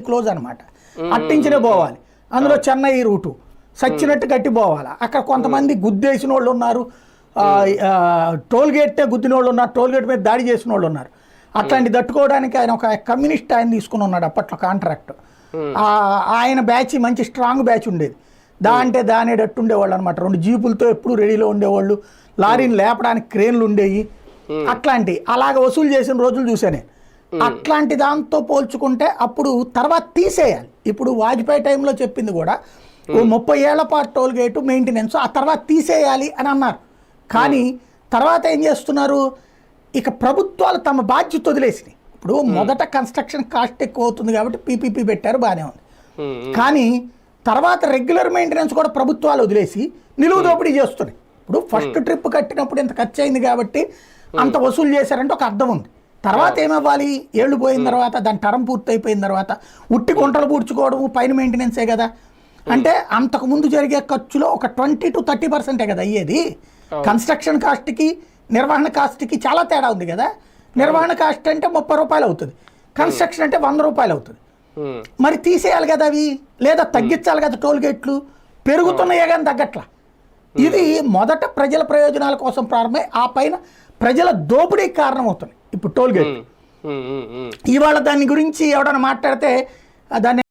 Close అనమాట. అట్టించనే పోవాలి. అందులో చెన్నై రూటు సచ్చినట్టు కట్టి పోవాలి. అక్కడ కొంతమంది గుద్దేసిన వాళ్ళు ఉన్నారు, టోల్గేట్ గుద్దిన వాళ్ళు ఉన్నారు, టోల్గేట్ మీద దాడి చేసిన వాళ్ళు ఉన్నారు. అట్లాంటి తట్టుకోవడానికి ఆయన ఒక కమ్యూనిస్ట్ ఆయన తీసుకుని ఉన్నాడు అప్పట్లో కాంట్రాక్ట్. ఆయన బ్యాచ్ మంచి స్ట్రాంగ్ బ్యాచ్ ఉండేది. దానేటట్టు ఉండేవాళ్ళు అనమాట. 2 జీపులతో ఎప్పుడు రెడీలో ఉండేవాళ్ళు, లారీని లేపడానికి క్రేన్లు ఉండేవి. అలాగ వసూలు చేసిన రోజులు చూసానే. అట్లాంటి దాంతో పోల్చుకుంటే అప్పుడు తర్వాత తీసేయాలి. ఇప్పుడు వాజ్పేయి టైంలో చెప్పింది కూడా 30 ఏళ్ల పాటు టోల్గేటు మెయింటెనెన్స్, ఆ తర్వాత తీసేయాలి అని అన్నారు. కానీ తర్వాత ఏం చేస్తున్నారు, ఇక ప్రభుత్వాలు తమ బాధ్యత వదిలేసినాయి. ఇప్పుడు మొదట కన్స్ట్రక్షన్ కాస్ట్ ఎక్కువ అవుతుంది కాబట్టి పీపీపీ పెట్టారు, బాగానే ఉంది. కానీ తర్వాత రెగ్యులర్ మెయింటెనెన్స్ కూడా ప్రభుత్వాలు వదిలేసి నిలువు దోపిడీ చేస్తున్నాయి. ఇప్పుడు ఫస్ట్ ట్రిప్ కట్టినప్పుడు ఇంత ఖర్చు అయింది కాబట్టి అంత వసూలు చేశారంటే ఒక అర్థం ఉంది. తర్వాత ఏమవ్వాలి, ఏళ్ళు పోయిన తర్వాత దాని టర్మ్ పూర్తి అయిపోయిన తర్వాత ఉట్టి గుంటలు పూడ్చుకోవడం పైన మెయింటెనెన్సే కదా. అంటే అంతకుముందు జరిగే ఖర్చులో ఒక 20 to 30% కదా అయ్యేది. కన్స్ట్రక్షన్ కాస్ట్కి నిర్వహణ కాస్ట్కి చాలా తేడా ఉంది కదా. నిర్వహణ కాస్ట్ అంటే 30 రూపాయలు అవుతుంది, కన్స్ట్రక్షన్ అంటే 100 రూపాయలు అవుతుంది. మరి తీసేయాలి కదా అవి, లేదా తగ్గించాలి కదా. టోల్ గేట్లు పెరుగుతున్నాయే కానీ తగ్గట్లా. ఇది మొదట ప్రజల ప్రయోజనాల కోసం ప్రారంభమై ఆ పైన ప్రజల దోపిడీకి కారణం అవుతుంది ఇప్పుడు టోల్ గేట్. ఇవాళ దాని గురించి ఎవడన్నా మాట్లాడితే దాన్ని